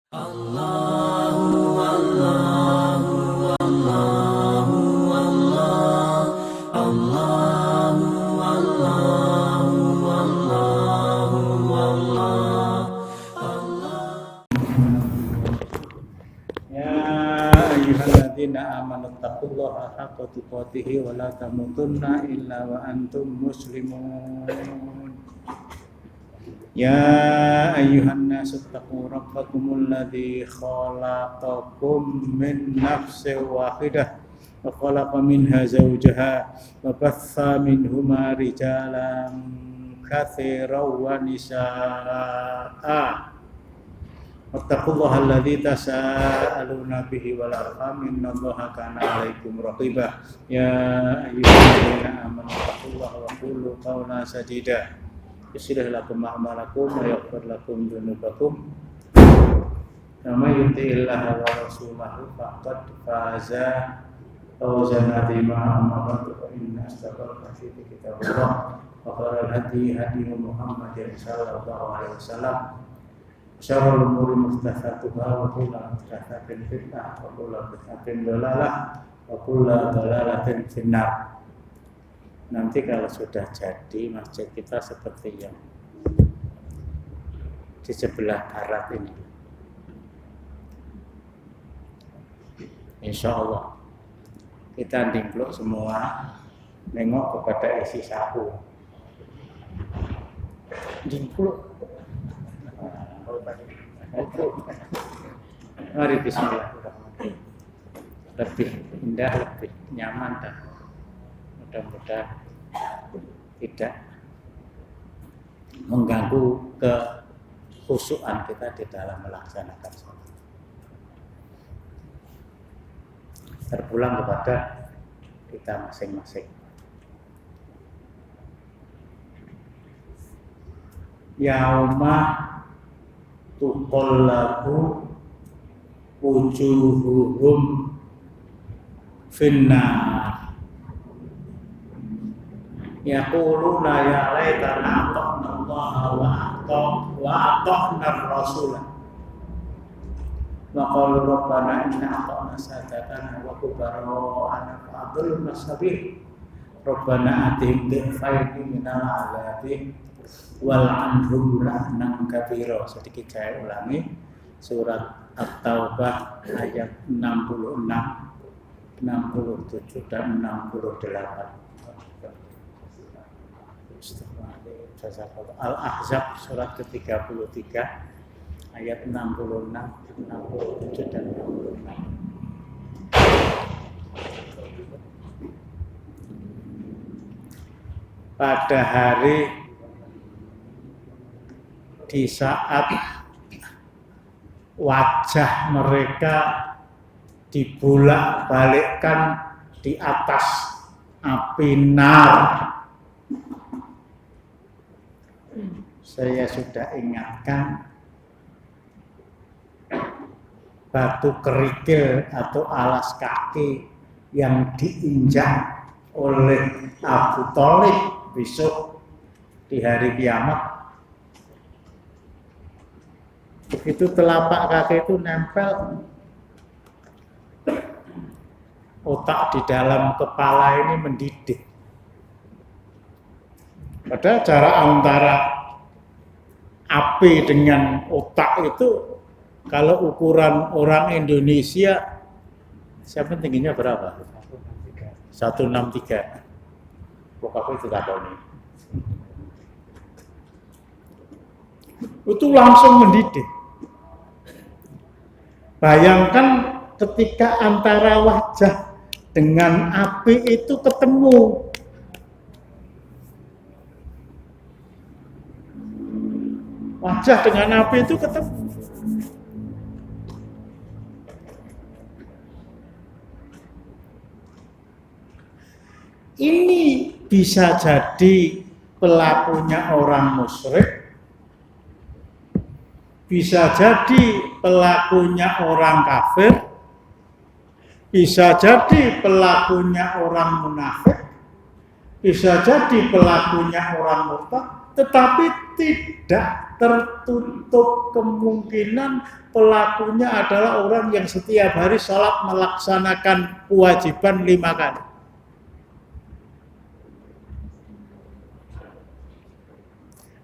Ayyuhalladzina amanu taqullaha haqqa tuqatih wa la tamutunna illa wa antum muslimun. Ya ayyuhan nasu taqu rabbakumul ladzi khalaqakum min nafsin wahidah wa khalaqa minha zawjaha wa batha minhuma rijalan katsiran wa nisaa'a. Wattaqullaha alladzi tasaaluna bihi wal arham innallaha kana 'alaikum raqiba. Ya ayyuhalladzina amanu taqullaha wa qulu qawlan sadida yuslih lakum a'malakum wa yaghfir lakum dzunubakum. Wa may yuti'illaha wa rasulahu faqad faza fawzan 'azima. Amma ba'du fa inna asdaqal hadithi kitabullah wa khairal hadi hadi Muhammadin sallallahu alaihi wasallam. Syarrul umuri muhdatsatuha wa kullu muhdatsatin bid'ah wa kullu bid'atin dhalalah wa kullu dhalalatin finnar. Nanti kalau sudah jadi masjid kita seperti yang di sebelah barat ini, insya Allah kita ndingkluk semua nengok kepada isi saku, ndingkluk. Mari bismillahirrahmanirrahim. Lebih indah, lebih nyaman dan mudah-mudahan tidak mengganggu kekhusyuan kita di dalam melaksanakan sholat. Terpulang kepada kita masing-masing. Yauma tuqallabu wujuhuhum finnar yaquluna ya laitana ata'na Allah wa ata'na ar-rasul wa qalu rabbana inna ata'na sadatana wa kubara'ana fa'adhilna sabil rabbana atihim dhi'faini minal 'adzabi wal anhum la'nan katsira. Sedikit saya ulangi surat At-Taubah ayat 66, 67 dan 68. Al-Ahzab surat ke-33 ayat 66, 67 dan 66. Pada hari di saat wajah mereka dibolak-balikkan di atas api nar. Saya sudah ingatkan batu kerikil atau alas kaki yang diinjak oleh Abu Thalib besok di hari kiamat. Begitu telapak kaki itu nempel, otak di dalam kepala ini mendidih. Padahal jarak antara api dengan otak itu, kalau ukuran orang Indonesia, siapa tingginya berapa? 163. Pokoknya itu tak tahu nih. Itu langsung mendidih. Bayangkan ketika antara wajah dengan api itu ketemu. Wajah dengan api itu ketemu. Ini bisa jadi pelakunya orang musyrik, bisa jadi pelakunya orang kafir, bisa jadi pelakunya orang munafik, bisa jadi pelakunya orang murtad, tetapi tidak tertutup kemungkinan pelakunya adalah orang yang setiap hari sholat melaksanakan kewajiban 5 kali.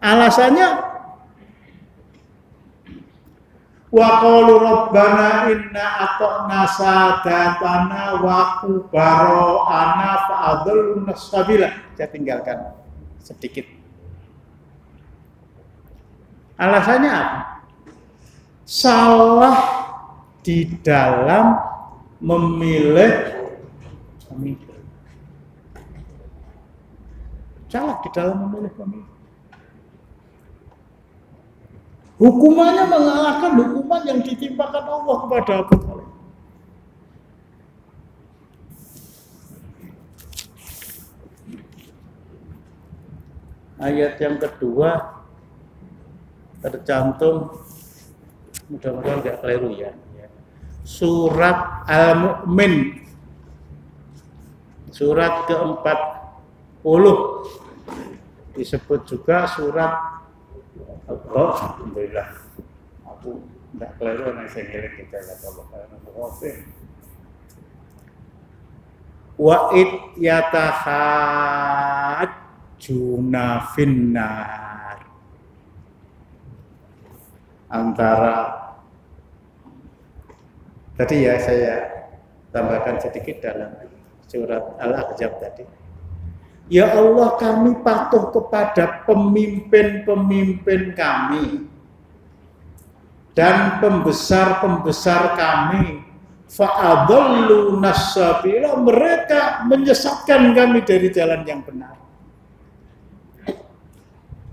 Alasannya wa qalu rabbana inna ata'na sadatana wa kubara'ana fa'adalluna sabila. Saya tinggalkan sedikit. Alasannya apa? Salah di dalam memilih pemimpin. Salah di dalam memilih pemimpin. Hukumannya mengalahkan hukuman yang ditimpakan Allah kepada Abu Thalib. Ayat yang kedua tercantum, mudah-mudahan nggak keliru ya. Surat Al-Mu'min, surat ke-40, disebut juga surat Alhamdulillah, aku tidak keliru nih saya ngiling kita kata Allah. Wa'id yatahajjuna finnar, antara tadi ya saya tambahkan sedikit dalam surat Al-Ahzab tadi. Ya Allah, kami patuh kepada pemimpin-pemimpin kami dan pembesar-pembesar kami. Fa'adalluna sabila, mereka menyesatkan kami dari jalan yang benar.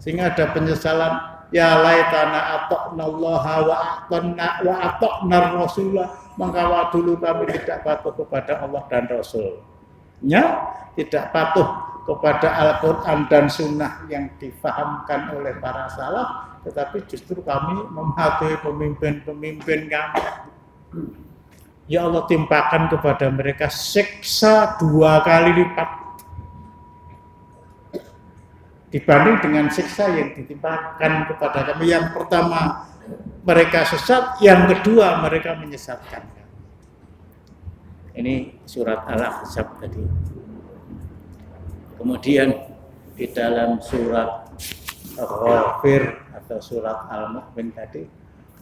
Sehingga ada penyesalan, ya laitana ata'nallaha wa ata'nar rasulah, mengkawal dulu kami tidak patuh kepada Allah dan Rasul-Nya, tidak patuh kepada Al-Quran dan Sunnah yang difahamkan oleh para salaf, tetapi justru kami mematuhi pemimpin-pemimpin kami. Ya Allah, timpakan kepada mereka siksa 2 kali lipat dibanding dengan siksa yang ditimpakan kepada kami. Yang pertama mereka sesat, yang kedua mereka menyesatkan. Ini surat Al-Ahzab tadi. Kemudian di dalam surat Al-Ghafir atau surat Al-Mu'min tadi,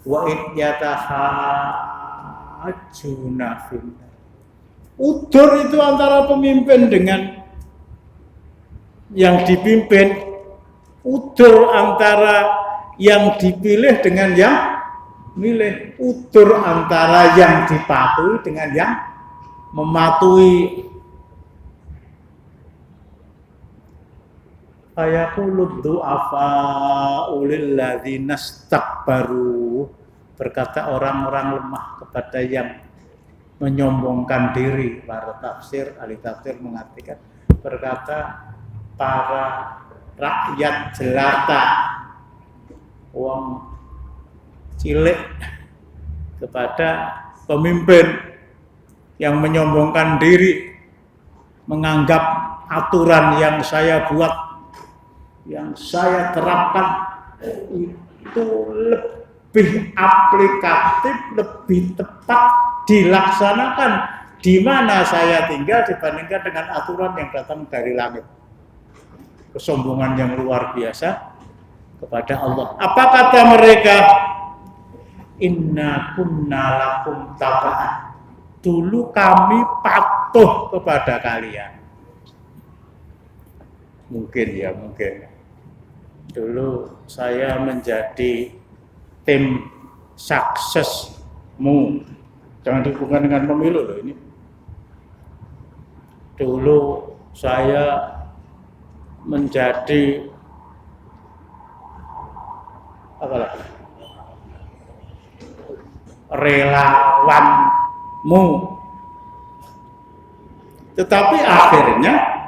wa id yatahajjuna finnar. Udur itu antara pemimpin dengan yang dipimpin, udur antara yang dipilih dengan yang milih, udur antara yang dipatuhi dengan yang mematuhi. Ayaqulud du'afa'u lilladzina istakbaru, berkata orang-orang lemah kepada yang menyombongkan diri. Para tafsir, ahli tafsir mengatakan, berkata para rakyat jelata, uang cilik kepada pemimpin yang menyombongkan diri, menganggap aturan yang saya buat, yang saya terapkan itu lebih aplikatif, lebih tepat dilaksanakan di mana saya tinggal dibandingkan dengan aturan yang datang dari langit. Kesombongan yang luar biasa kepada Allah. Apa kata mereka? Inna kunna lakum taba'an. Dulu kami patuh kepada kalian. Mungkin ya, mungkin. Dulu saya menjadi tim suksesmu. Jangan dihubungkan dengan pemilu loh ini. Dulu saya menjadi apa lagi? Relawanmu. Tetapi akhirnya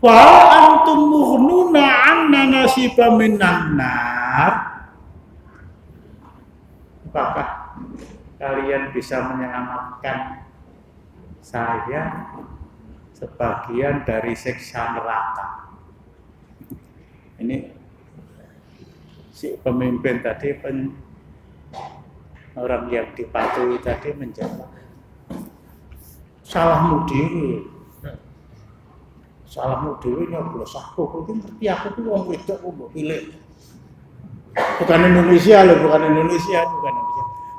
fa antum mughnuna 'anna nasiba minan nar. Apakah kalian bisa menyelamatkan saya sebagian dari siksa neraka. Ini si pemimpin tadi, orang yang dipatuhi tadi menjawab, salahmu diri nyoblos aku ngerti aku tuh wong wedok mbok pilih. Bukan Indonesia.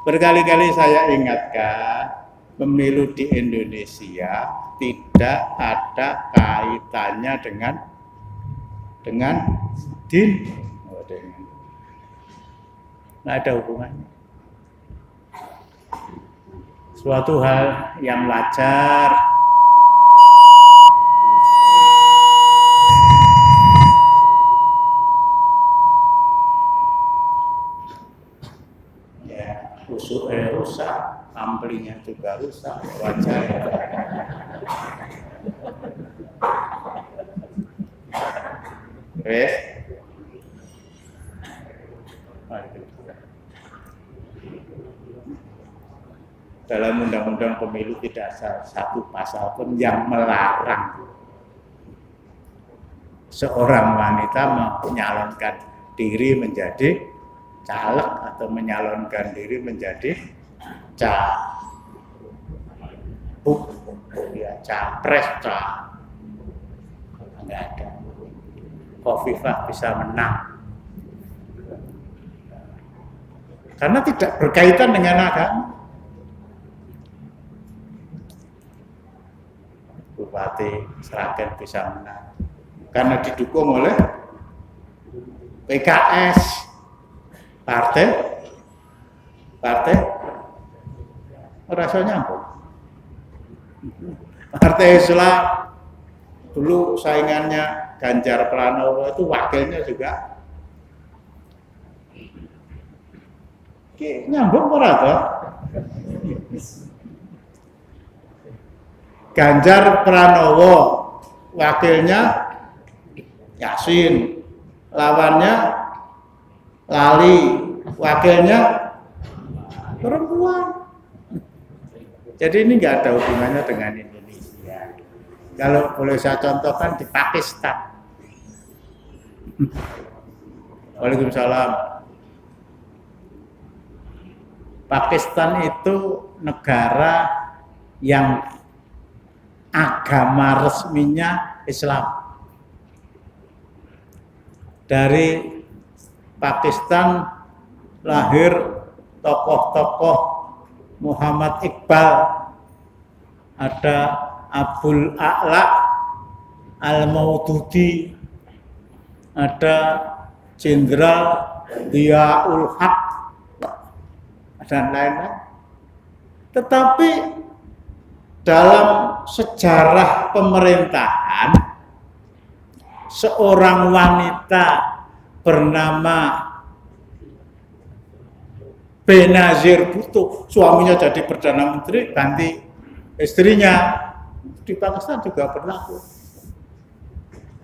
Berkali-kali saya ingatkan, pemilu di Indonesia tidak ada kaitannya dengan din. Nggak ada hubungannya. Suatu hal yang wajar ya, rusak, amplinya juga rusak, wajar. Dalam undang-undang pemilu tidak ada satu pasal pun yang melarang seorang wanita menyalonkan diri menjadi caleg atau menyalonkan diri menjadi capres. Enggak ada. Khofifah bisa menang karena tidak berkaitan dengan agama. Bupati Sragen bisa menang karena didukung oleh PKS, partai rasanya nyambung. Partai Islam dulu saingannya Ganjar Pranowo itu wakilnya juga nyambung ora toh? Ganjar Pranowo wakilnya Yasin, lawannya Lali, wakilnya perempuan. Jadi ini nggak ada hubungannya dengan Indonesia. Kalau boleh saya contohkan di Pakistan. Waalaikumsalam. Pakistan itu negara yang agama resminya Islam. Dari Pakistan lahir tokoh-tokoh Muhammad Iqbal, ada Abul A'la Al-Maududi, ada Jenderal Ziaul Haq, dan lain-lain. Tetapi dalam sejarah pemerintahan, seorang wanita bernama Benazir Bhutto, suaminya jadi Perdana Menteri, ganti istrinya. Di Pakistan juga berlaku.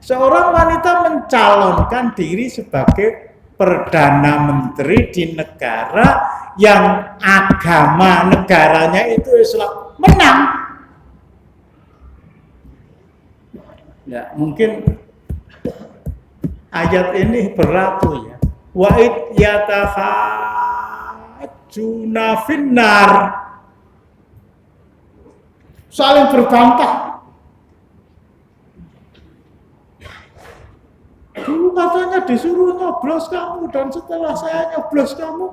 Seorang wanita mencalonkan diri sebagai Perdana Menteri di negara yang agama negaranya itu Islam, menang. Ya, mungkin ayat ini berlaku ya. Wa'id yatafajuna finnar, saling berbantah. Dulu katanya disuruh nyoblos kamu, dan setelah saya nyoblos kamu,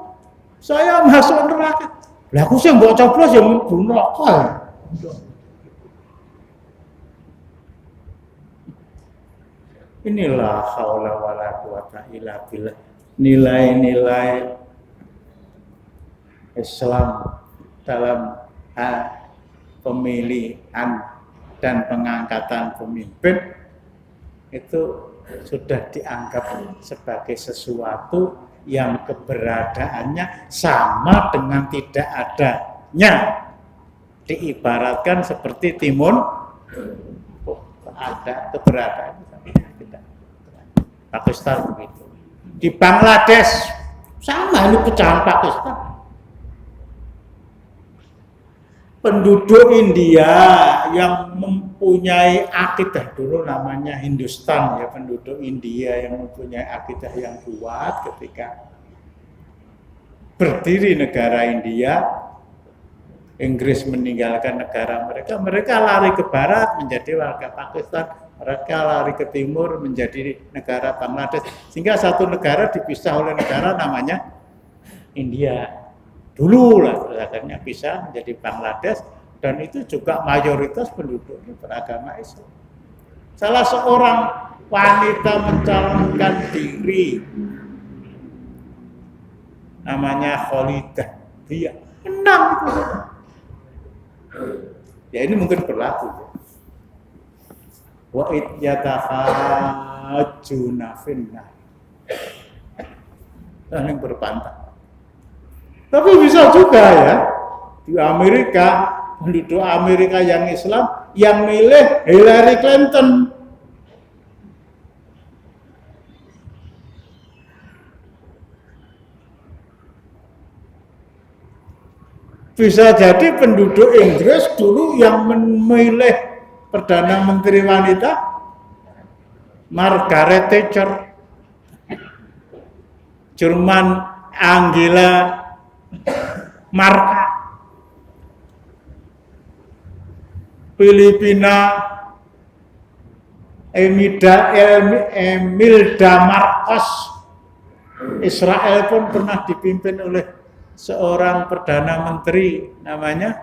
saya masuk neraka. Lah aku sih mbok coblos ya mlebu neraka. Inilah haula wala quwata illa billah. Nilai-nilai Islam dalam pemilihan dan pengangkatan pemimpin itu sudah dianggap sebagai sesuatu yang keberadaannya sama dengan tidak adanya. Diibaratkan seperti timun, ada keberadaan. Pakistan begitu. Di Bangladesh sama, ini pecahan Pakistan. Penduduk India yang mempunyai akidah dulu namanya Hindustan ya, penduduk India yang mempunyai akidah yang kuat ketika berdiri negara India, Inggris meninggalkan negara mereka, mereka lari ke barat menjadi warga Pakistan, mereka lari ke timur menjadi negara Bangladesh, sehingga satu negara dipisah oleh negara namanya India. Dulu lah akhirnya pisah menjadi Bangladesh, dan itu juga mayoritas penduduknya beragama Islam. Salah seorang wanita mencalonkan diri namanya Khalidah, dia menang itu. Ya ini mungkin berlaku. Wa id yatahajjuna finnar. Saling berbantah. Tapi bisa juga ya, di Amerika, penduduk Amerika yang Islam yang milih Hillary Clinton. Bisa jadi penduduk Inggris dulu yang memilih Perdana Menteri wanita Margaret Thatcher, Jerman Angela Merkel, Filipina Imelda Marcos, Israel pun pernah dipimpin oleh seorang Perdana Menteri namanya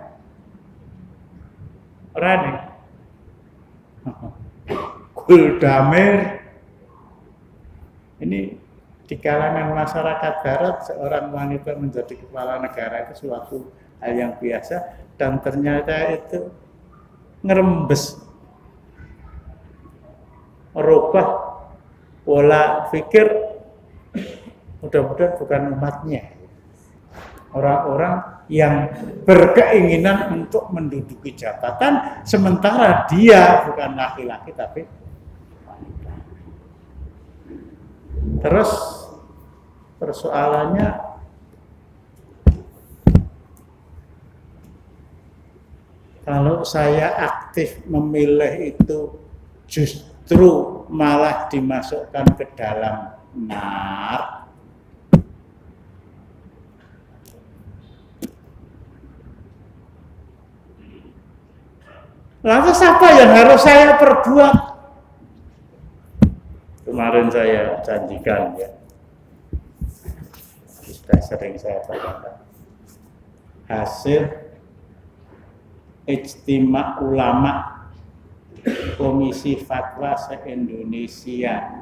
Rani Golda Meir. Ini di kalangan masyarakat Barat seorang wanita menjadi kepala negara itu suatu hal yang biasa, dan ternyata itu ngerembes, merubah pola pikir mudah-mudahan bukan umatnya, orang-orang yang berkeinginan untuk menduduki jabatan sementara dia bukan laki-laki tapi wanita. Terus persoalannya kalau saya aktif memilih itu justru malah dimasukkan ke dalam nar. Lantas apa yang harus saya perbuat? Kemarin saya janjikan ya, sudah sering saya katakan, hasil ijtima ulama Komisi Fatwa se-Indonesia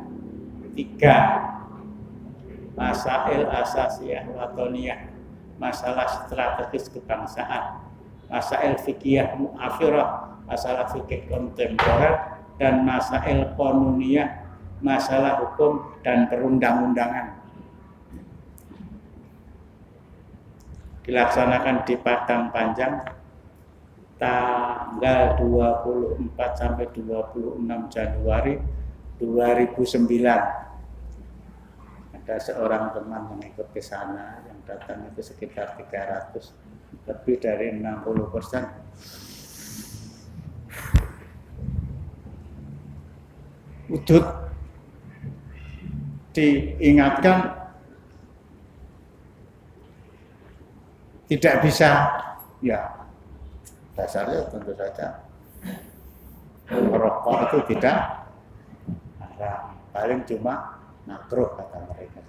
3, masail asasiyah watoniyah, masalah strategis kebangsaan, masail fikih mu'akhirah, masalah fikih kontemporer, dan masail qanuniyah, masalah hukum dan perundang-undangan. Dilaksanakan di Padang Panjang tanggal 24 sampai 26 Januari 2009. Ada seorang teman yang ikut ke sana, yang datang itu sekitar 300, lebih dari 60%. Udut diingatkan tidak bisa, ya dasarnya tentu saja merokok itu tidak haram, paling cuma makruh kata mereka.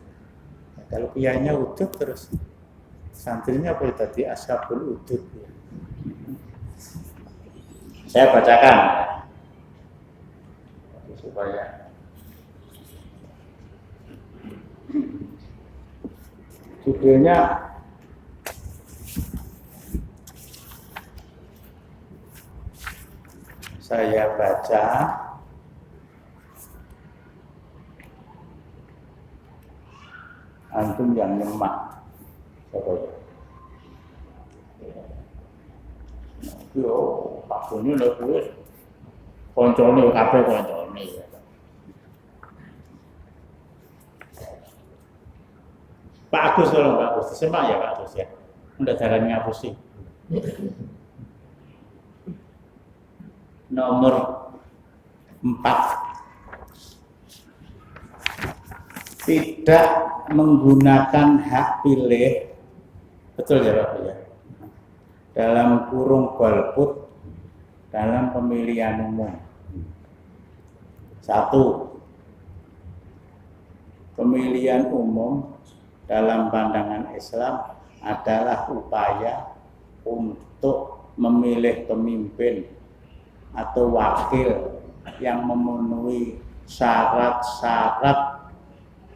Ya, kalau kiainya udut terus santrinya boleh tadi ashabul udut. Ya. Saya bacakan supaya judulnya saya baca antum yang nyemak. Yo, Pak Buni lho wis koncone kabeh koncone. Pak Agus tolong Pak Agus, semak ya Pak Agus ya. Udah jalan ngapusi. Nomor 4, tidak menggunakan hak pilih, betul ya Pak ya, dalam kurung golput dalam pemilihan umum. 1. Pemilihan umum dalam pandangan Islam adalah upaya untuk memilih pemimpin atau wakil yang memenuhi syarat-syarat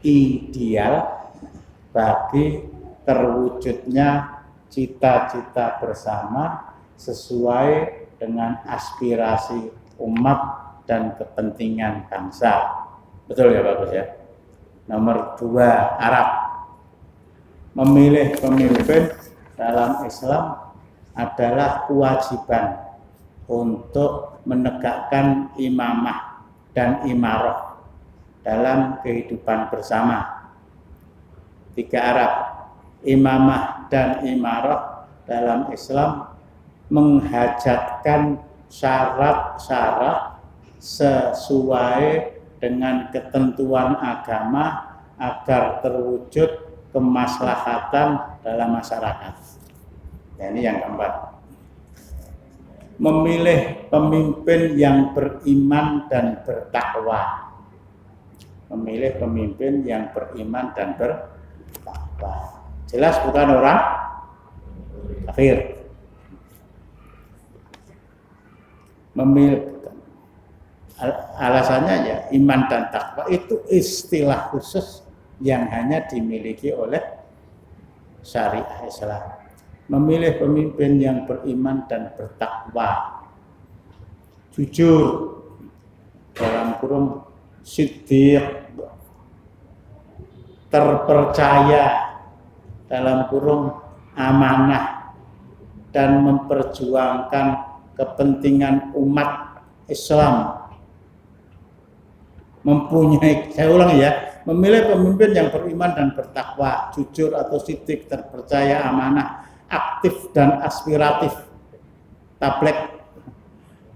ideal bagi terwujudnya cita-cita bersama sesuai dengan aspirasi umat dan kepentingan bangsa. Betul ya Bagus ya? Nomor 2, Arab. Memilih pemimpin dalam Islam adalah kewajiban untuk menegakkan imamah dan imarah dalam kehidupan bersama. 3, Arab. Imamah dan imarah dalam Islam menghajatkan syarat-syarat sesuai dengan ketentuan agama agar terwujud kemaslahatan dalam masyarakat. Nah, ini yang keempat. Memilih pemimpin yang beriman dan bertakwa. Memilih pemimpin yang beriman dan bertakwa. Jelas bukan orang kafir. Memilih, alasannya ya iman dan takwa itu istilah khusus yang hanya dimiliki oleh syariah Islam. Memilih pemimpin yang beriman dan bertakwa, jujur, dalam kurung siddiq, terpercaya, dalam kurung amanah, dan memperjuangkan kepentingan umat Islam. Mempunyai, saya ulang ya, memilih pemimpin yang beriman dan bertakwa, jujur atau siddiq, terpercaya, amanah, aktif dan aspiratif, tablek,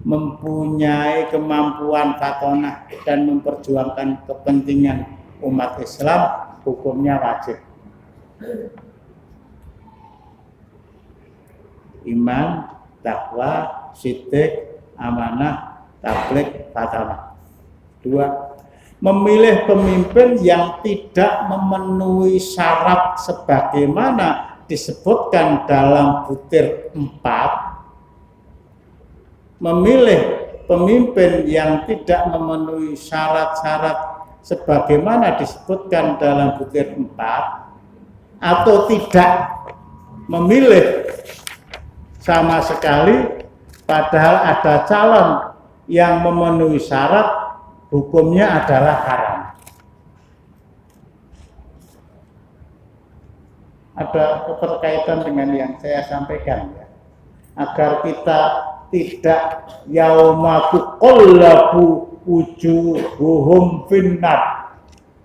mempunyai kemampuan fatonah dan memperjuangkan kepentingan umat Islam, hukumnya wajib. Iman, takwa, siddiq, amanah, tablek, fatonah. 2. Memilih pemimpin yang tidak memenuhi syarat sebagaimana disebutkan dalam butir 4. Memilih pemimpin yang tidak memenuhi syarat-syarat sebagaimana disebutkan dalam butir 4, atau tidak memilih sama sekali padahal ada calon yang memenuhi syarat, hukumnya adalah haram. Ada keterkaitan dengan yang saya sampaikan ya. Agar kita tidak yauma tuqallabu wujuhuhum finnar,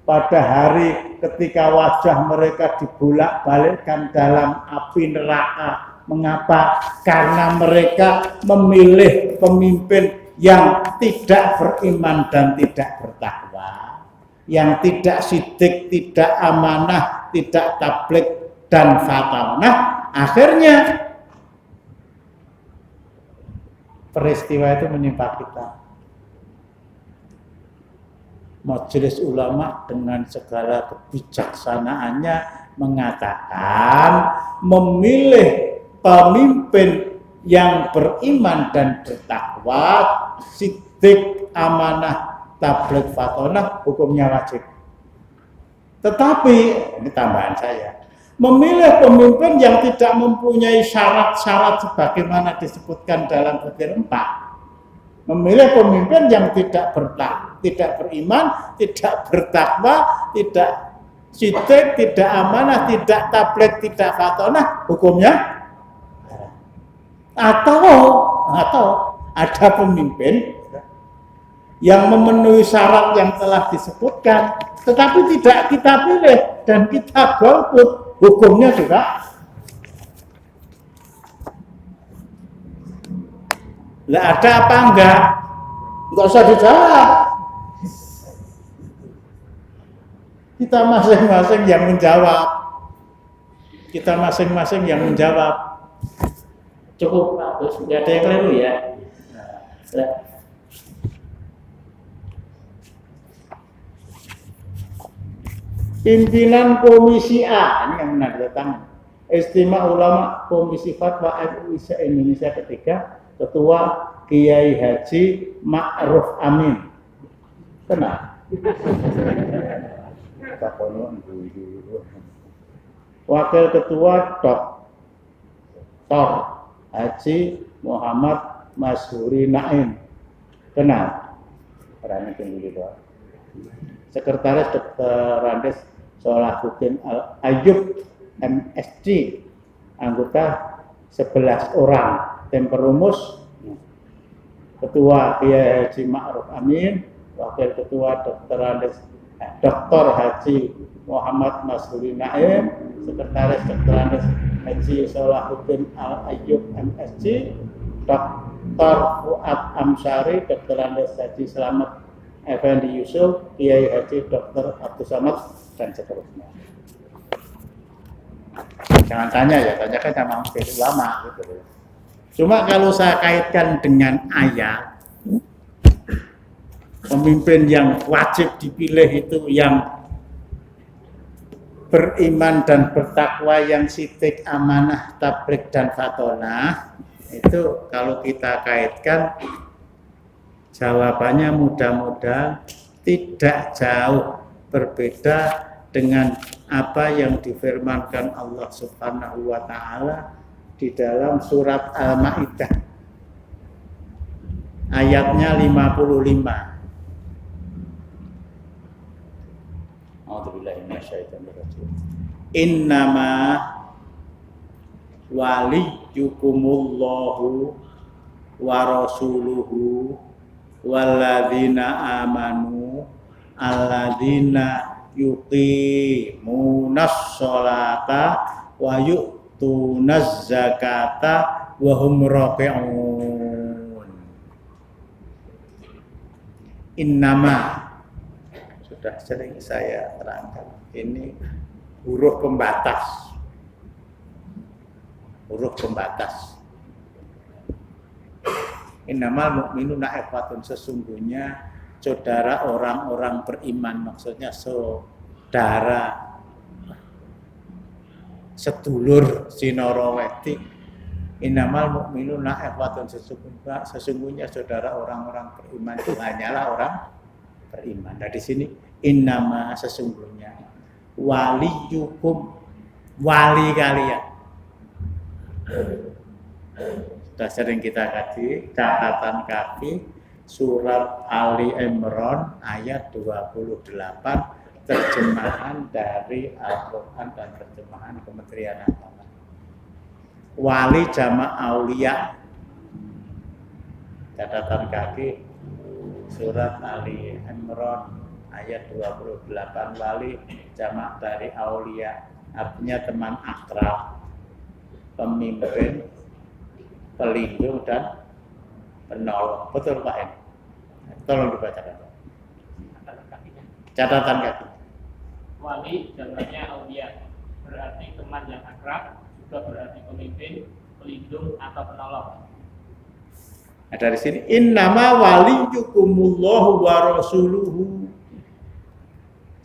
pada hari ketika wajah mereka dibolak-balikkan dalam api neraka. Mengapa? Karena mereka memilih pemimpin yang tidak beriman dan tidak bertakwa, yang tidak siddiq, tidak amanah, tidak tablek dan fatonah. Akhirnya peristiwa itu menimpa kita. Majelis ulama dengan segala kebijaksanaannya mengatakan memilih pemimpin yang beriman dan bertakwa, siddiq, amanah, tablek, fatonah, hukumnya wajib. Tetapi, ini tambahan saya, memilih pemimpin yang tidak mempunyai syarat-syarat sebagaimana disebutkan dalam butir 4. Memilih pemimpin yang tidak beriman, tidak bertakwa, tidak siddiq, tidak amanah, tidak tablek, tidak fatonah, hukumnya. Atau ada pemimpin yang memenuhi syarat yang telah disebutkan, tetapi tidak kita pilih dan kita golput, hukumnya juga Lah ada apa enggak? Enggak usah dijawab. Kita masing-masing yang menjawab. Kita masing-masing yang menjawab. Cukup Pak, terus enggak ada yang keliru ya. Nah, pimpinan Komisi A, ini yang menandatangani. Istimewa Ulama Komisi Fatwa MUI se-Indonesia ketiga, Ketua Kiai Haji Ma'ruf Amin. Kenal? Wakil Ketua Dr. Haji Muhammad Masyhuri Naim. Kenal? Orangnya tinggi gitu. Sekretaris Dr. Randes Solahuddin Al-Ayyub MSc, anggota 11 orang. Tim perumus Ketua Kiai Haji Ma'ruf Amin, Wakil Ketua Dr. Haji Muhammad Masyhuri Naim, Sekretaris Dr. Haji Solahuddin Al-Ayyub MSc, Dr. Fuad Amsari, Dr. Haji Slamet Effendi Yusuf, Kiai Haji Dr. Abdul Samad, dan seterusnya. Jangan tanya ya, tanyakan sama ulama gitu. Cuma kalau saya kaitkan dengan ayat, pemimpin yang wajib dipilih itu yang beriman dan bertakwa, yang sidik, amanah, tabligh dan fatonah, itu kalau kita kaitkan jawabannya mudah-mudahan tidak jauh berbeda dengan apa yang difirmankan Allah Subhanahu wa Ta'ala di dalam surat Al-Maidah ayatnya 55. A'udzubillahi minasyaitonirrajim. Innama waliyukumullahu wa rasuluhu walladzina amanu alladzina yuqimunas sholata wa yu'tunaz zakata wa hum raki'un. Innama, sudah sering saya terangkan, ini huruf pembatas. Huruf pembatas. Innamal mu'minuna ikhwatun, sesungguhnya saudara orang-orang beriman, maksudnya saudara, sedulur sinoraweti. Innamal mu'minuna ikhwatun, sesungguhnya saudara orang-orang beriman itu hanyalah orang beriman. Nah di sini innama, sesungguhnya, waliyukum, wali kalian. Sudah sering kita kaji, catatan kaki surat Ali Imran ayat 28, terjemahan dari Al-Quran dan terjemahan Kementerian Agama. Wali jama' aulia, catatan kaki surat Ali Imran ayat 28, wali jama' dari aulia, artinya teman akrab, pemimpin, pelindung dan penolong. Betul Pak M? Tolong dibacakan. Catatan kaki. Wali jamaknya aulia, berarti teman yang akrab, juga berarti pemimpin, pelindung atau penolong. Nah, dari sini innama waliyukumullahu wa rasuluhu,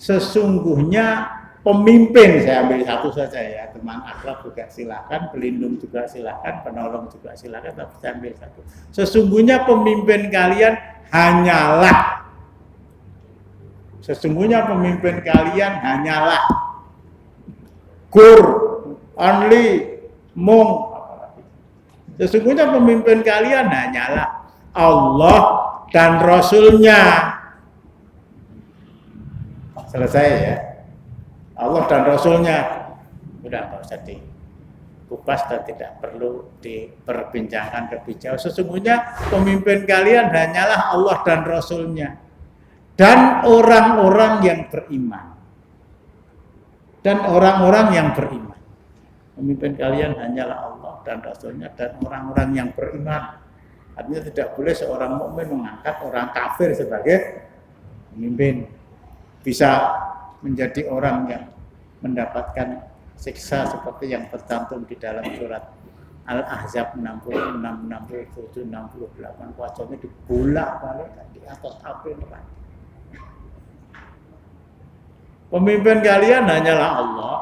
sesungguhnya pemimpin, saya ambil satu saja ya, teman akrab juga silakan, pelindung juga silakan, penolong juga silakan, tapi saya ambil satu. Sesungguhnya pemimpin kalian hanyalah, sesungguhnya pemimpin kalian hanyalah, only, sesungguhnya pemimpin kalian hanyalah Allah dan Rasulnya. Selesai ya. Allah dan Rasulnya, udah nggak usah dikupas dan tidak perlu diperbincangkan lebih jauh. Sesungguhnya pemimpin kalian hanyalah Allah dan Rasulnya dan orang-orang yang beriman. Dan orang-orang yang beriman. Pemimpin kalian hanyalah Allah dan Rasulnya dan orang-orang yang beriman. Artinya tidak boleh seorang mukmin mengangkat orang kafir sebagai pemimpin. Bisa menjadi orang yang mendapatkan siksa seperti yang tercantum di dalam surat Al-Ahzab 66, 67, 68. Wajahnya dibolak-balik di atas api neraka. Pemimpin kalian hanyalah Allah,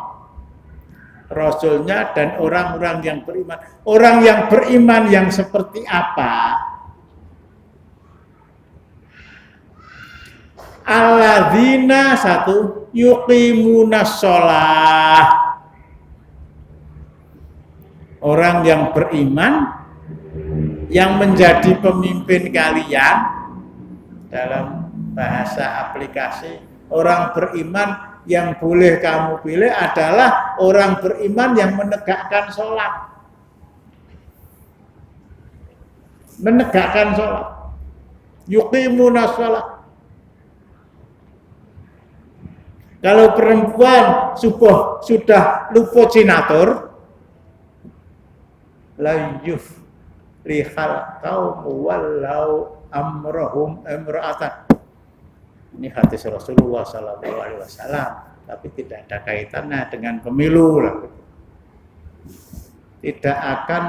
Rasulnya, dan orang-orang yang beriman. Orang yang beriman yang seperti apa? Alladzina satu yuqimunas shalah. Orang yang beriman yang menjadi pemimpin kalian, dalam bahasa aplikasi, orang beriman yang boleh kamu pilih adalah orang beriman yang menegakkan sholat. Menegakkan sholat. Yuqimunas sholat. Kalau perempuan sudah lupocinator, la yuflihal qaumu wallau amrahum imra'atan. Ini hadis Rasulullah Sallallahu Alaihi Wasallam, tapi tidak ada kaitannya dengan pemilu lah. Tidak akan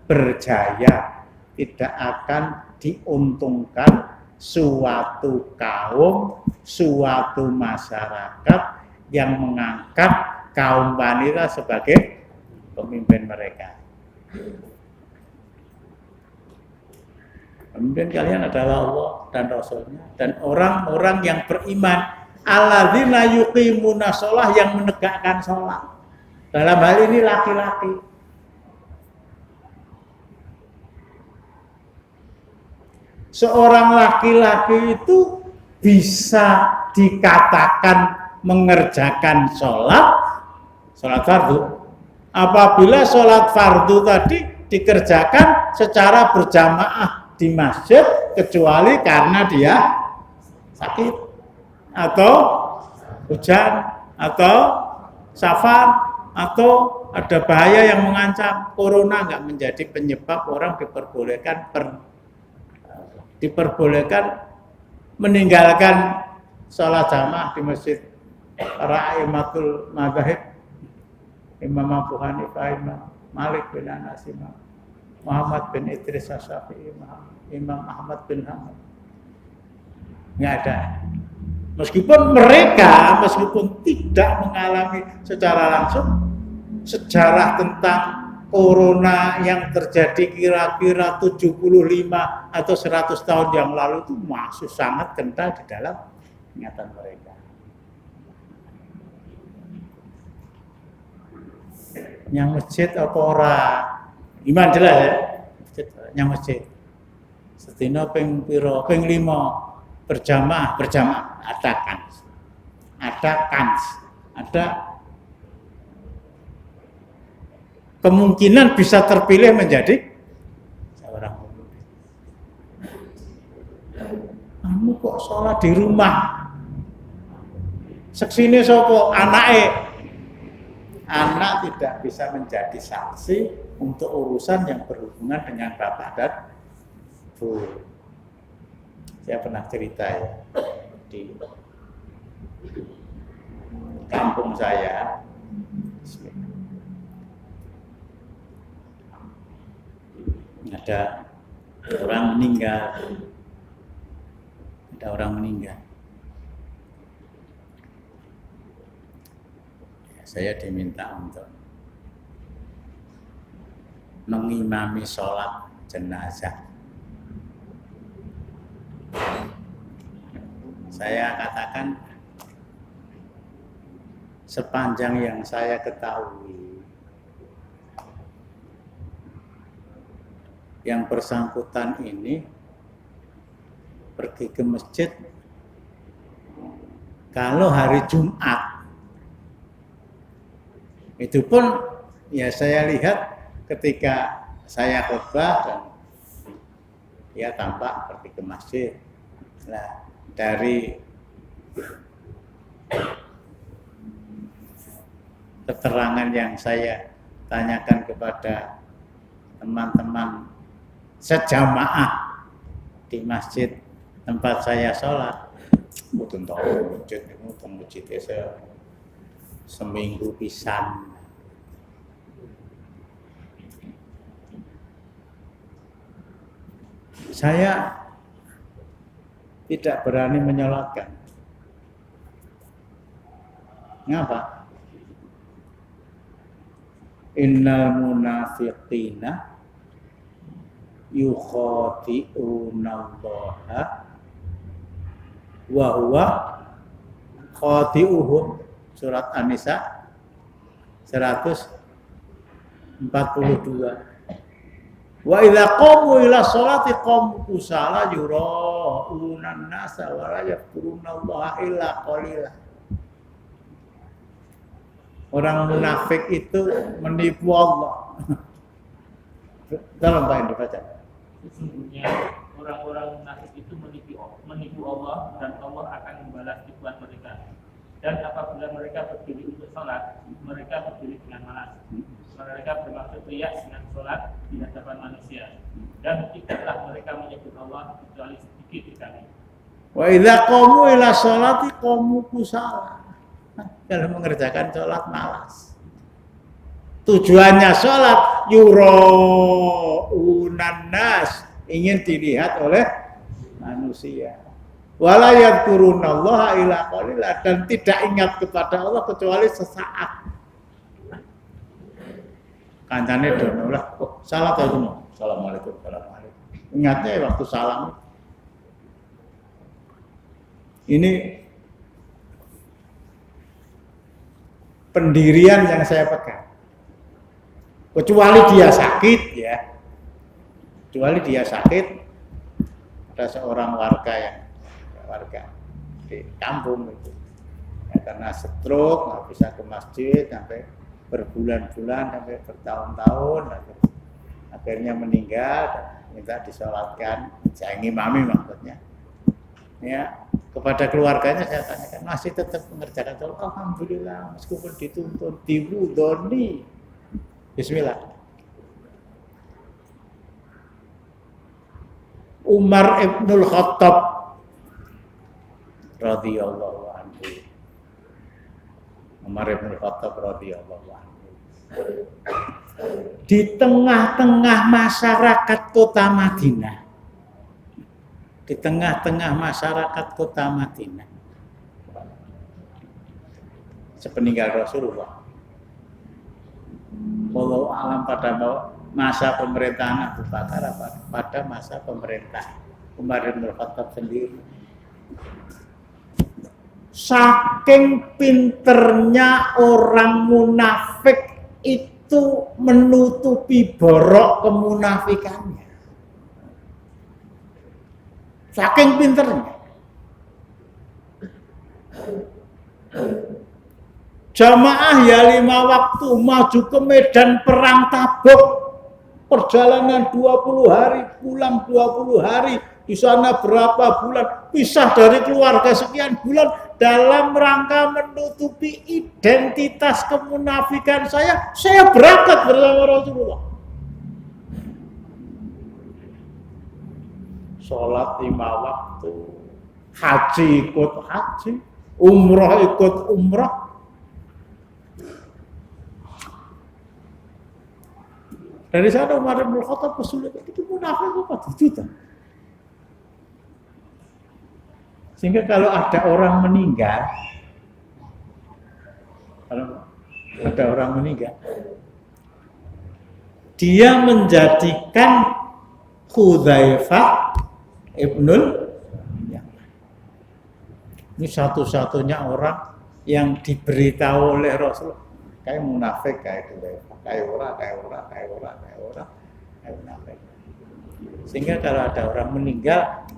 berjaya, tidak akan diuntungkan suatu kaum, suatu masyarakat yang mengangkat kaum wanita sebagai pemimpin mereka. Pemimpin kalian adalah Allah dan Rasulnya, dan orang-orang yang beriman, alladzina yuqimunas shalah, yang menegakkan sholat. Dalam hal ini laki-laki. Seorang laki-laki itu bisa dikatakan mengerjakan sholat fardu apabila sholat fardu tadi dikerjakan secara berjamaah di masjid, kecuali karena dia sakit atau hujan atau safar atau ada bahaya yang mengancam. Corona nggak menjadi penyebab orang diperbolehkan meninggalkan sholat jamaah di masjid. Para aimatul madzhab, Imam Abu Hanifah, Imam Malik bin Anas, Imam Muhammad bin Idris Asy-Syafi'i, Imam Ahmad bin Hanbal, nggak ada. Meskipun tidak mengalami secara langsung sejarah tentang corona yang terjadi kira-kira 75 atau 100 tahun yang lalu itu masih sangat kental di dalam ingatan mereka. Yang masjid apa ora? Iman jelas ya. Yang masjid. Sedina ping pira? Ping 5 berjamaah ada kemungkinan bisa terpilih menjadi seorang pemimpin. Kamu kok sholat di rumah? Seksine sapa? Anake. Anak tidak bisa menjadi saksi untuk urusan yang berhubungan dengan bapak dan ibu. Saya pernah cerita ya, di kampung saya, ada orang meninggal. Saya diminta untuk mengimami sholat jenazah. Saya katakan, sepanjang yang saya ketahui, yang bersangkutan ini pergi ke masjid kalau hari Jumat. Itu pun ya saya lihat ketika saya khutbah dan dia tampak pergi ke masjid. Nah, dari keterangan yang saya tanyakan kepada teman-teman sejamaah di masjid tempat saya sholat. Mboten tahu masjid niku teng masjid saya seminggu pisan. Saya tidak berani menyolatkan. Ngapa? Innal munafiqina yukhati'unallaha wa huwa khati'uhum. Surat An-Nisa 142. Wa idza qamu ila sholati qamu kusala yura'unan nasa wa la yadhkurunallaha illa qalila. Orang munafik itu menipu Allah. Dalam Pak Indi baca. Sesungguhnya orang-orang munafik itu menipu Allah dan Allah akan membalas tipuan mereka. Dan apabila mereka berdiri untuk sholat, mereka berdiri dengan malas. Mereka bermaksud riya dengan sholat di hadapan manusia. Dan tidaklah mereka menyebut Allah kecuali sedikit sekali. Wa idza qamu ila sholati qamu kusala. Kalau mengerjakan sholat malas. Tujuannya sholat yura'unan nas, ingin dilihat oleh manusia. Wala yadhkurunallaha illa qalila, dan tidak ingat kepada Allah kecuali sesaat. Kancane dono lah, oh, salat aja mau. Assalamualaikum, assalamualaikum. Ingatnya waktu salam. Ini pendirian yang saya pegang. Kecuali dia sakit ya. Kecuali dia sakit, ada seorang warga di kampung itu. Ya, karena stroke nggak bisa ke masjid sampai berbulan-bulan sampai bertahun-tahun, akhirnya meninggal dan minta disolatkan, saya ngimami maksudnya. Ya, kepada keluarganya saya tanyakan, masih tetap mengerjakan sholat? Alhamdulillah, meskipun dituntut, diwudoni. Bismillah. Umar Ibnul Khattab radhiyallahu anhu. Umar Ibnul Khattab radhiyallahu anhu. Di tengah-tengah masyarakat kota Madinah. Di tengah-tengah masyarakat kota Madinah. Sepeninggal Rasulullah. Wallahu alam pada masa pemerintahan Abu Bakar pada masa pemerintah Umar bin Khattab sendiri. Saking pinternya orang munafik itu menutupi borok kemunafikannya. Saking pinternya. Jamaah ya 5 waktu maju ke medan perang Tabuk, perjalanan 20 hari, pulang 20 hari, di sana berapa bulan, pisah dari keluarga sekian bulan, dalam rangka menutupi identitas kemunafikan saya berangkat bersama Rasulullah. Sholat 5 waktu, haji ikut haji, umrah ikut umrah. Dari sana Umar bin Khattab kesulitan, itu munafik apa tujuan? Sehingga kalau ada orang meninggal, dia menjadikan Hudzaifah Ibnul Yaman. Ini satu-satunya orang yang diberitahu oleh Rasulullah, kayak munafik kayak Hudzaifah. Kayak orang munafik. Sehingga kalau ada orang meninggal,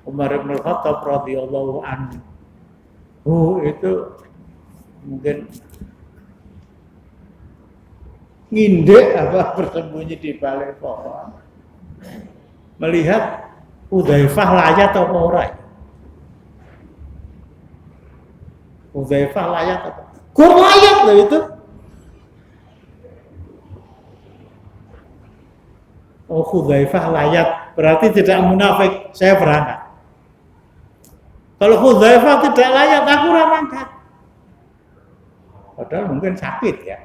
Umar bin Khattab radhiyallahu anhu itu mungkin ngindek apa bersembunyi di balik pohon, melihat Hudzaifah layak atau ora. Hudzaifah layak atau gur layak loh itu. Hudzaifah layat, berarti tidak munafik, saya berangkat. Kalau Hudzaifah tidak layat, aku berangkat. Padahal mungkin sakit ya.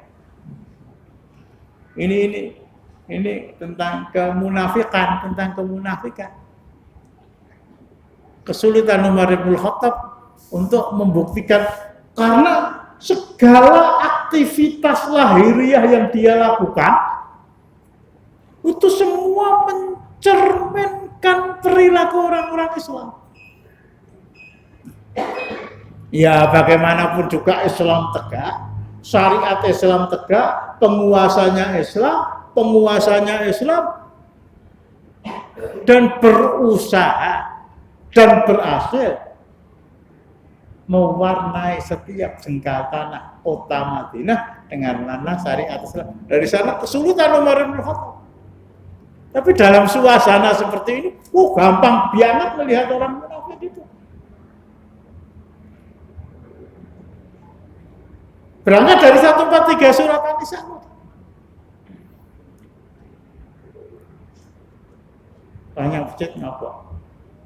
Ini tentang kemunafikan, kesulitan Umar bin Khattab untuk membuktikan, karena segala aktivitas lahiriah yang dia lakukan itu semua mencerminkan perilaku orang-orang Islam. Ya bagaimanapun juga Islam tegak, syariat Islam tegak, penguasanya Islam dan berusaha dan berhasil mewarnai setiap jengkal tanah kota Madinah dengan mana syariat Islam. Dari sana kesulitan Umar bin Khattab. Tapi dalam suasana seperti ini, gampang banget melihat orang munafik itu. Berangkat dari 143 surat An-Nisa. Banyak masjid ngapa?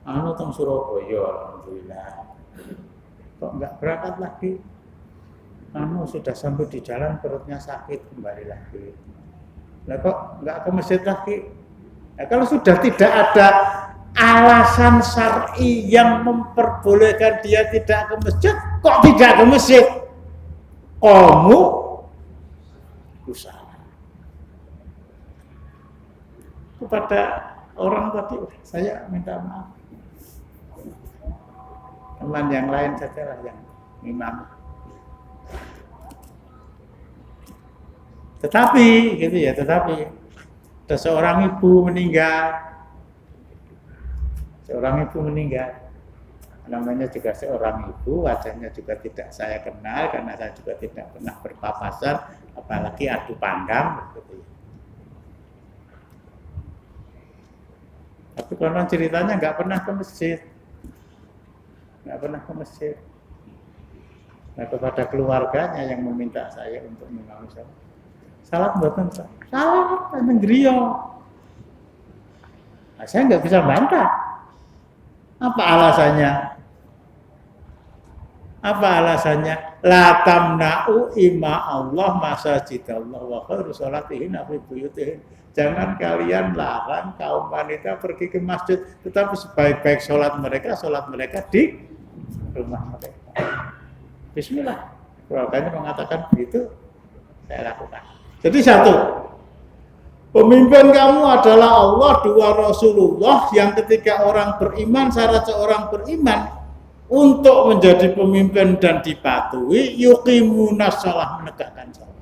Anu teng Surabaya, alhamdulillah. Kok enggak berangkat lagi? Anu sudah sampai di jalan perutnya sakit, kembali lagi. Lah kok enggak ke masjid lagi? Nah, kalau sudah tidak ada alasan syar'i yang memperbolehkan dia tidak ke masjid, kok tidak ke masjid? Kamu usaha. Kepada orang tadi, saya minta maaf. Teman yang lain saja lah yang imam. Tetapi ada seorang ibu meninggal. Namanya juga seorang ibu, wajahnya juga tidak saya kenal karena saya juga tidak pernah berpapasan, apalagi adu pandang gitu. Tapi konon ceritanya nggak pernah ke masjid. Nah, kepada keluarganya yang meminta saya untuk mengimami salat mboten, salat nang griya. Nah, saya nggak bisa bantah. Apa alasannya? La tamna'u ima Allah masajidallah wa khairu sholatihin fi buyutihin. Jangan kalian larang kaum wanita pergi ke masjid, tetapi sebaik-baik sholat mereka di rumah mereka. Bismillah. Keluarganya mengatakan begitu, saya lakukan. Jadi satu, pemimpin kamu adalah Allah, dua Rasulullah, yang ketika orang beriman, syarat seorang beriman untuk menjadi pemimpin dan dipatuhi, yuqimunas shalah, menegakkan salat.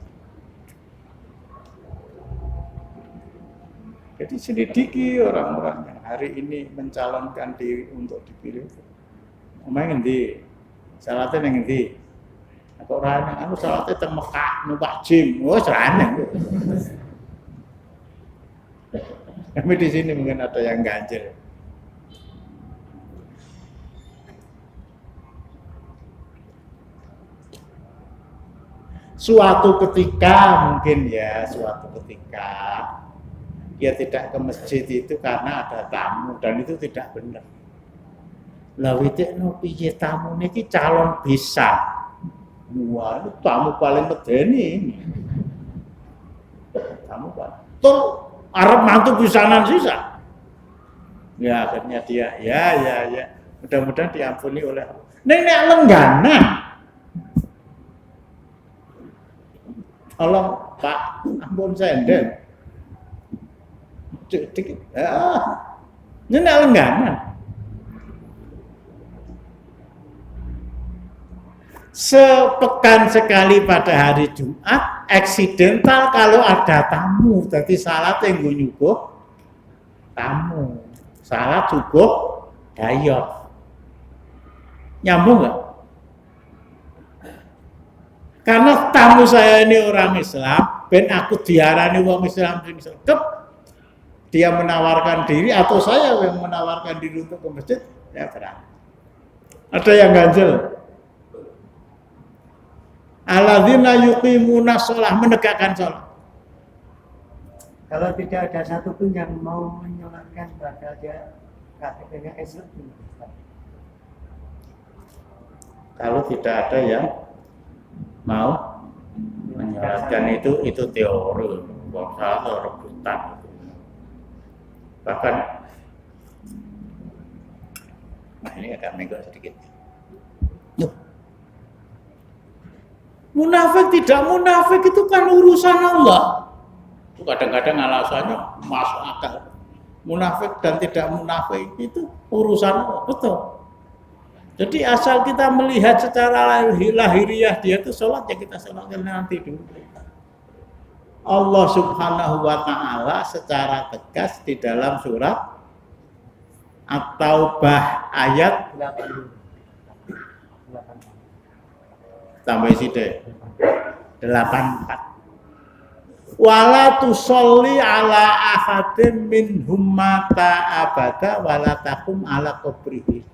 Jadi selidiki orang-orang yang hari ini mencalonkan diri untuk dipilih. Omah ngendi? Salatnya yang ngendi? Kok ora nang anu salate teng Mekah numpak jim. Wes rane. Kami di sini mungkin ada yang ganjil. Suatu ketika dia tidak ke masjid itu karena ada tamu dan itu tidak benar. Lah witekno piye tamu niki calon bisa. Wah, itu tamu paling medeni ini. Tamu paling. Tur arep mantu pisanan sisa. Ya akhirnya dia ya. Mudah-mudahan diampuni oleh Allah. Nek lengganan. Tolong Pak, ampun senden. Dikit. Ini lengganan. Sepekan sekali pada hari Jumat, eksidental kalau ada tamu, jadi salat yang nyuguh tamu, salat cukup dayok. Nyambung nggak? Karena tamu saya ini orang Islam, ben aku diarani wong Islam sing sregep, dia menawarkan diri atau saya yang menawarkan diri untuk ke masjid, ya berangkat. Ada yang ganjel. Alladzina yuqimuna shalah, menegakkan salat. Kalau tidak ada satupun yang mau menyolatkan padahal dia KTP-nya Islam, Kalau tidak ada yang mau menyolatkan itu teori, salah rebutan. Bahkan, nah ini agak menggok sedikit. Munafik tidak munafik itu kan urusan Allah. Itu kadang-kadang alasannya masuk akal. Munafik dan tidak munafik itu urusan Allah, betul. Jadi asal kita melihat secara lahiriah dia itu sholat, ya kita sholatkan nanti dulu. Allah Subhanahu wa Ta'ala secara tegas di dalam surat At-Taubah ayat 84. Tambah sithik. 84. Wala tusolli ala ahadin minhum mata abada wala taqum ala qabrihi.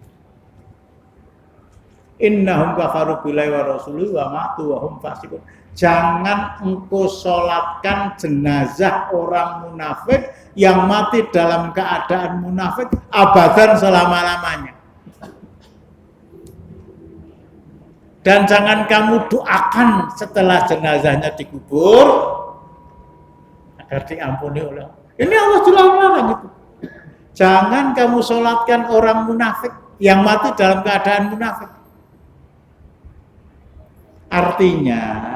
Innahum kafaru billahi wa rasulihi wa matu wa hum fasiqun. Jangan engkau sholatkan jenazah orang munafik yang mati dalam keadaan munafik abadan selama-lamanya. Dan jangan kamu doakan setelah jenazahnya dikubur agar diampuni oleh Allah. Ini Allah jelas melarang itu. Jangan kamu sholatkan orang munafik yang mati dalam keadaan munafik. Artinya,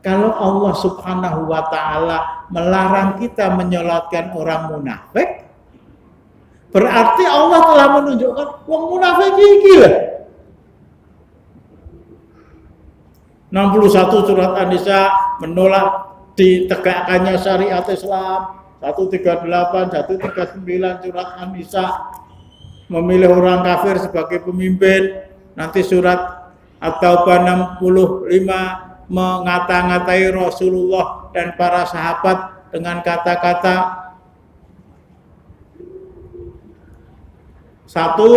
kalau Allah Subhanahu wa Ta'ala melarang kita menyolatkan orang munafik, berarti Allah telah menunjukkan wong munafik iki lho. 61 surat An-Nisa menolak ditegakkannya syariat Islam. 138, 139 surat An-Nisa memilih orang kafir sebagai pemimpin. Nanti surat At-Taubah 65 mengata-ngatai Rasulullah dan para sahabat dengan kata-kata satu,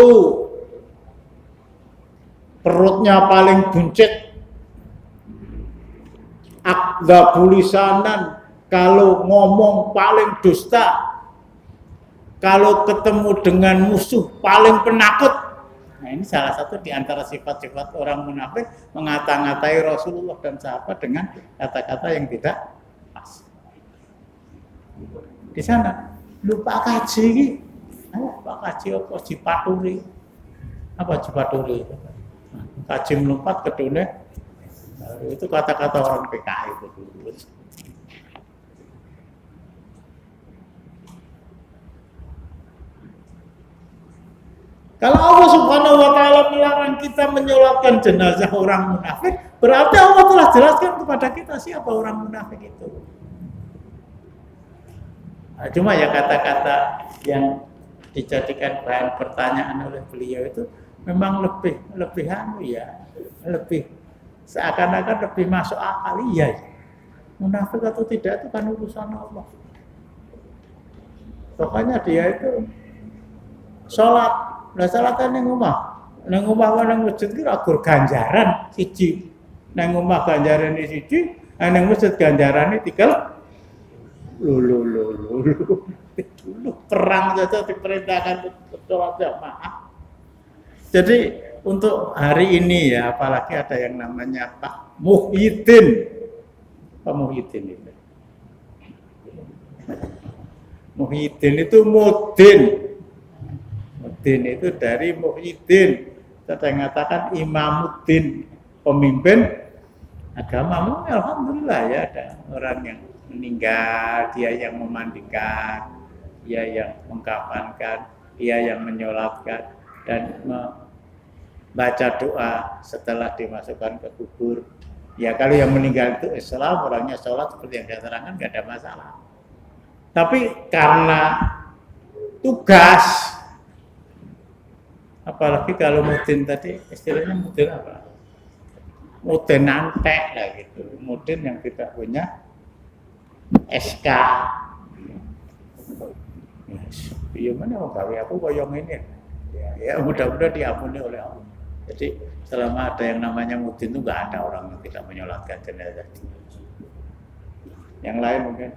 perutnya paling buncit, akdabulisanan, kalau ngomong paling dusta, kalau ketemu dengan musuh paling penakut. Nah, ini salah satu di antara sifat-sifat orang munafik, mengata-ngatai Rasulullah dan sahabat dengan kata-kata yang tidak pas. Di sana lupa kaji, lupa kaji apa jipaturi, apa jipaturi? Kaji melompat ke dunia, itu kata-kata orang PKI itu dulu. Kalau Allah Subhanahu wa Ta'ala melarang kita menyolatkan jenazah orang munafik, berarti Allah telah jelaskan kepada kita siapa orang munafik itu. Nah, cuma ya kata-kata yang dijadikan bahan pertanyaan oleh beliau itu memang lebih seakan-akan lebih masuk akal. Iya, munafik atau tidak itu kan urusan Allah. Pokoknya dia itu sholat. Lah salatan ning omah nang masjid ki agur ganjaran siji. Nang omah ganjarane siji, nang masjid ganjarane 3. Dulu perang saja diperintahkan sholat jamaah. Jadi untuk hari ini ya, apalagi ada yang namanya Pak Muhyiddin. Pak Muhyiddin itu. Muhyiddin itu Mudin. Mudin itu dari Muhyiddin. Saya mengatakan Imamuddin, pemimpin agama. Alhamdulillah ya, ada orang yang meninggal, dia yang memandikan, dia yang mengkafankan, dia yang menyolatkan dan membaca doa setelah dimasukkan ke kubur. Ya kalau yang meninggal itu Islam, orangnya sholat seperti yang saya terangkan, nggak ada masalah. Tapi karena tugas, apalagi kalau mudin tadi, istilahnya mudin apa? Mudin antek lah gitu, mudin yang tidak punya SK. Iya mana mau gawe aku koyong ini? Ya mudah-mudahan diampuni oleh Allah. Jadi selama ada yang namanya mudin itu nggak ada orang yang tidak menyolatkan jenazah. Yang lain mungkin.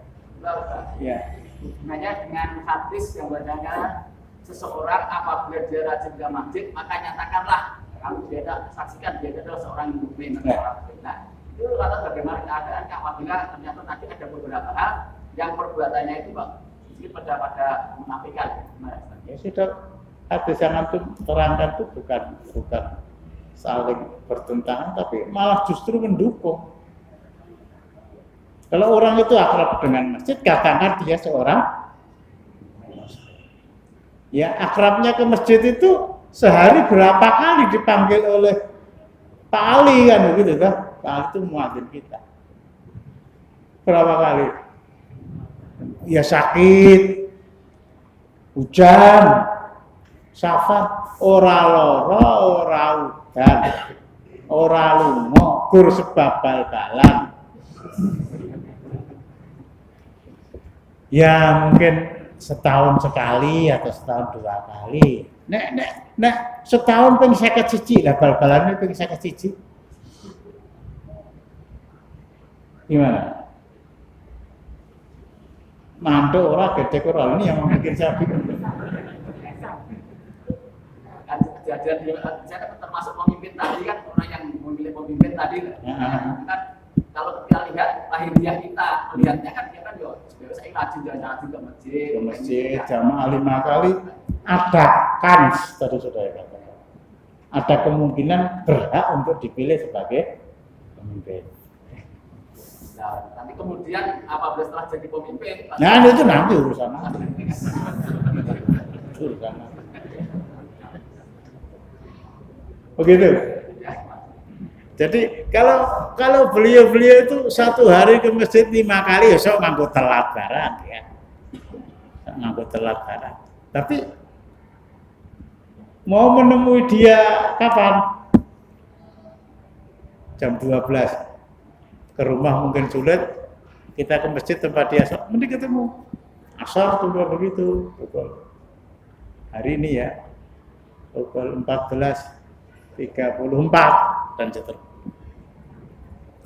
Ya. Hubungannya dengan hadis yang berkata seseorang apabila dia rajin ke masjid maka nyatakanlah kalau dia saksikan dia adalah seorang mukmin. Nah, itu lantas bagaimana keadaan apabila ternyata tadi ada beberapa hal yang perbuatannya itu Pak sedikit pada menafikan. Ya sudah, hadis yang antum terangkan itu bukan saling bertentangan tapi malah justru mendukung. Kalau orang itu akrab dengan masjid, katakan dia seorang ya akrabnya ke masjid itu sehari berapa kali dipanggil oleh Pak Ali kan begitu kan? Pak Ali itu muadzin kita. Berapa kali? Ya sakit, hujan, safar, ora loro, ora udan, ora lunga, gur sebab bal-balan. Ya mungkin setahun sekali atau setahun 2 kali. Nek setahun ping 51 lah bal-balane ping 51. Gimana? Mantuk ora gede ora ini yang bikin saya bingung. Kan kejadian di saya termasuk pemimpin tadi kan orang yang memilih pemimpin tadi kan kalau kita lihat lahiriah kita melihatnya kan dia kan yo saya rajin jalan-jalan ke masjid jamaah 5 kali ada kans tadi sudah katakan ada kemungkinan berhak untuk dipilih sebagai pemimpin. Nah, nanti kemudian apabila setelah jadi pemimpin nah itu nanti urusan nanti. Begitu. Jadi kalau beliau itu satu hari ke masjid 5 kali ya sok nganggo telat barang ya. Sok nganggo telat barang. Tapi mau menemui dia kapan? Jam 12. Ke rumah mungkin sulit. Kita ke masjid tempat dia sok mending ketemu. Asar tuh begitu. Pukul hari ini ya. Pukul 14.34 dan seterusnya.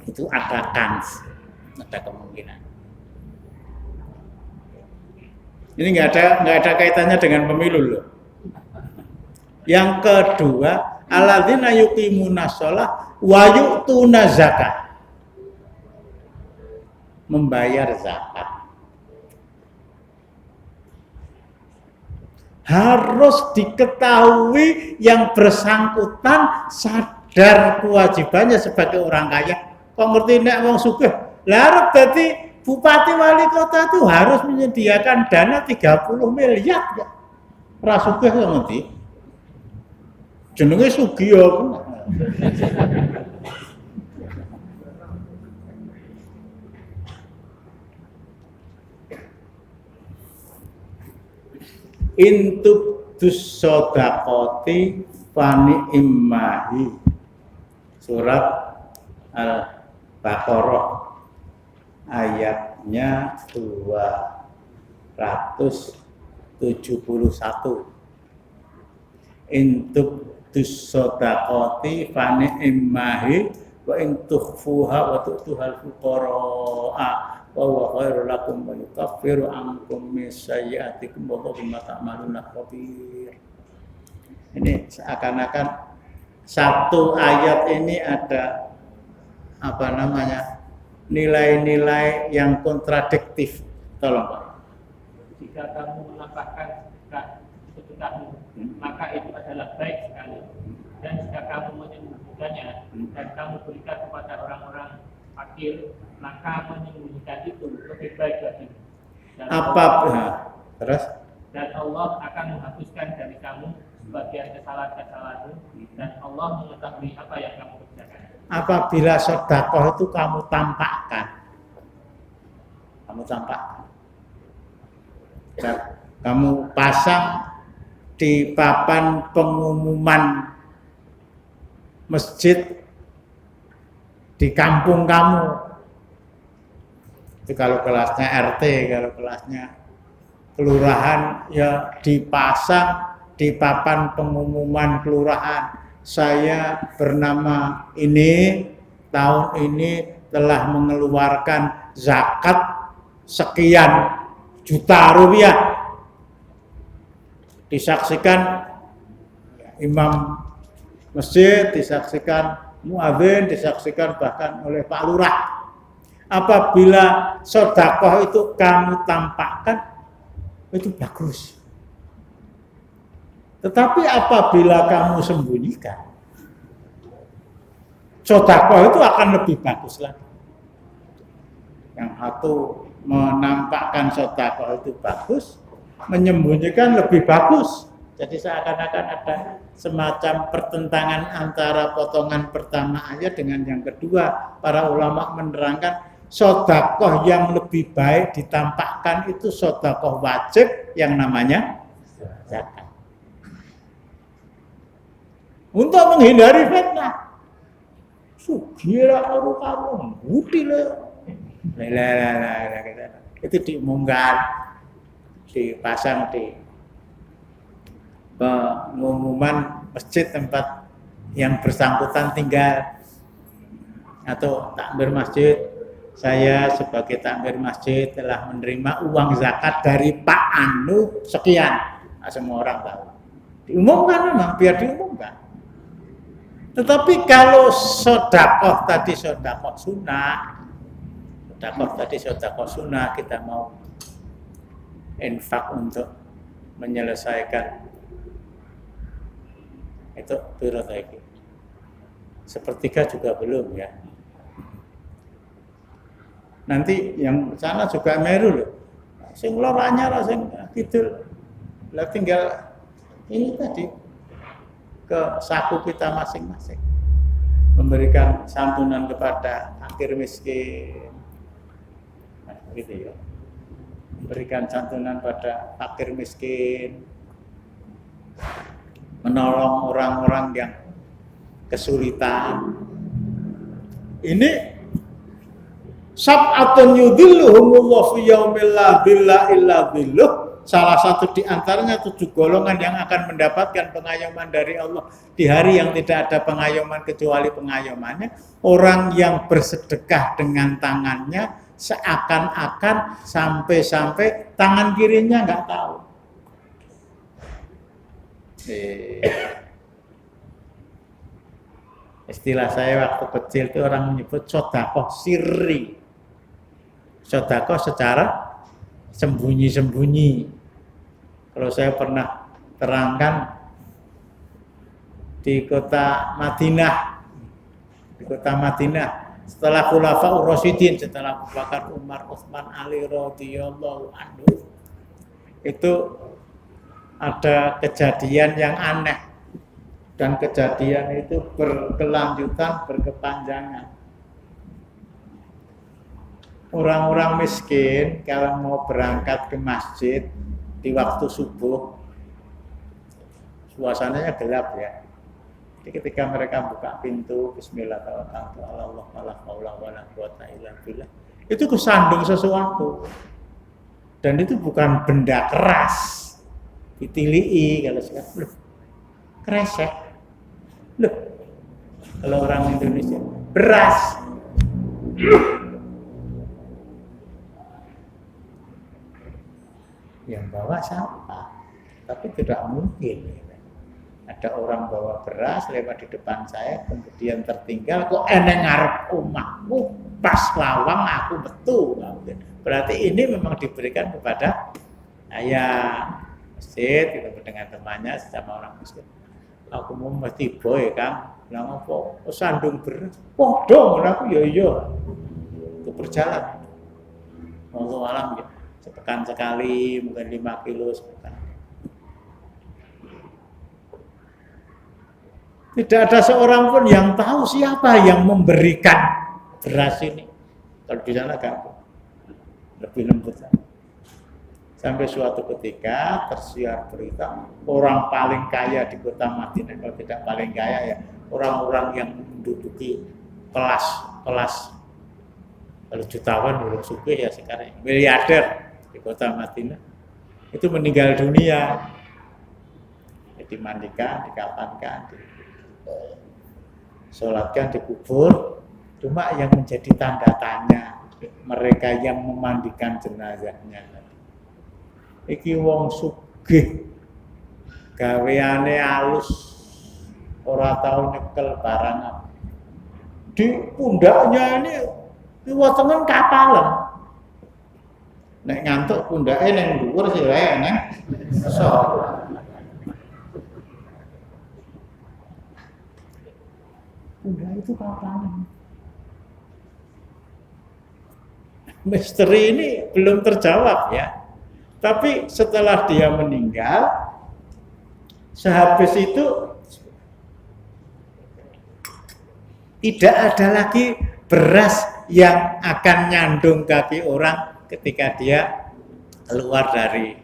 Itu ada kans, ada kemungkinan. Ini nggak ada kaitannya dengan pemilu loh. Yang kedua, alladzina yuqimuna shalah wa yu'tuna zakat. Membayar zakat. Harus diketahui yang bersangkutan sadar kewajibannya sebagai orang kaya. Kok ngerti nek wong sugih. Lah arep dadi bupati wali kota itu harus menyediakan dana 30 miliar ya. Ora sugih kok ngerti. Jenenge sugih apa? Intub dus-sodaqoti fani immahi. Surat Al-Baqarah ayatnya 271. Intub dus-sodaqoti fani immahi wa intukhfuha wa tu'tuhal fuqara'a wa huwa khairul lakum wa yukaffiru ankum min sayyi'atikum wallahu bima ta'maluna khabir. Ini seakan-akan satu ayat ini ada nilai-nilai yang kontradiktif. Tolong Pak. Jika kamu menambahkan sedekahmu, maka itu adalah baik sekali. Dan jika kamu menyembunyikannya dan kamu berikan kepada orang-orang fakir, maka menyembunyikan itu lebih baik bagimu. Terus? Dan Allah akan menghapuskan dari kamu sebagian kesalahan-kesalahanmu dan Allah mengetahui apa yang kamu kerjakan. Apabila sedekah itu kamu tampakkan. Dan kamu pasang di papan pengumuman masjid di kampung kamu. Itu kalau kelasnya RT, kalau kelasnya kelurahan ya dipasang di papan pengumuman kelurahan. Saya bernama ini, tahun ini telah mengeluarkan zakat sekian juta rupiah. Disaksikan imam masjid, disaksikan muadzin, disaksikan bahkan oleh Pak Lurah. Apabila sedekah itu kamu tampakkan, itu bagus. Tetapi apabila kamu sembunyikan, sedekah itu akan lebih bagus lagi. Yang satu menampakkan sedekah itu bagus, menyembunyikan lebih bagus. Jadi seakan-akan ada semacam pertentangan antara potongan pertama ayat dengan yang kedua. Para ulama menerangkan sedekah yang lebih baik ditampakkan itu sedekah wajib yang namanya zakat. Untuk menghindari fitnah. Sugira kamu budi lah. Itu diumumkan, dipasang di pengumuman masjid tempat yang bersangkutan tinggal atau takmir masjid. Saya sebagai takmir masjid telah menerima uang zakat dari Pak Anu sekian. Nah, semua orang tahu. Diumumkan memang, biar diumumkan. Tetapi kalau sedekah tadi sedekah sunnah, kita mau infak untuk menyelesaikan itu turut lagi. Sepertiga juga belum ya. Nanti yang sana juga meru loh. Sing lor anyar sing kidul. Lah tinggal ini tadi ke saku kita masing-masing. Memberikan santunan kepada fakir miskin. Nah, gitu ya. Memberikan santunan pada fakir miskin. Menolong orang-orang yang kesulitan. Ini sab'atun yudhilluhumullahu fi yaumil la dhilla illa dhilluh. Salah satu di antaranya 7 golongan yang akan mendapatkan pengayoman dari Allah di hari yang tidak ada pengayoman kecuali pengayomannya. Orang yang bersedekah dengan tangannya seakan-akan sampai-sampai tangan kirinya nggak tahu. Istilah saya waktu kecil itu orang menyebut sedekah sirri. Sedekah secara sembunyi-sembunyi. Kalau saya pernah terangkan di kota Madinah, setelah Khulafaur Rasyidin, setelah Abu Bakar, Umar, Utsman, Ali radhiyallahu anhu, itu ada kejadian yang aneh, dan kejadian itu berkelanjutan, berkepanjangan. Orang-orang miskin kalau mau berangkat ke masjid di waktu subuh, suasananya gelap ya. Jadi ketika mereka buka pintu, Bismillahirrahmanirrahim, itu kesandung sesuatu, dan itu bukan benda keras. Ditilii kalau sekarang, loh, kresek, loh, kalau orang Indonesia, beras, yang bawa siapa? Tapi tidak mungkin ada orang bawa beras lewat di depan saya, kemudian tertinggal, kok eneng ngarep omahku, pas lawang aku betul. Berarti ini memang diberikan kepada ayah masjid, gitu, dengan temannya sama orang miskin. Aku mau mesti boy kan, bilang apa? Sandung beras, dong, aku yo itu berjalan. Wallahu alam ya, sepekan sekali, mungkin 5 kilo sepekan. Tidak ada seorang pun yang tahu siapa yang memberikan beras ini. Kalau di sana kan lebih lembut lagi. Sampai suatu ketika tersiar berita orang paling kaya di kota Madinah, kalau tidak paling kaya ya orang-orang yang menduduki kelas kalau jutawan belum sugih ya sekarang miliarder di kota Madinah itu meninggal dunia, dimandikan, dikafankan, disolatkan, dikubur, Cuma yang menjadi tanda tanya mereka yang memandikan jenazahnya. Iki wong sugih, gaweane alus, ora tau nyekel barang. Di pundaknya ini wetenge kapalan. Nek ngantuk pundake ning dhuwur sih wae neng. Pundak itu kapalan. Misteri ini belum terjawab ya. Tapi setelah dia meninggal, sehabis itu tidak ada lagi beras yang akan nyandung kaki orang ketika dia keluar dari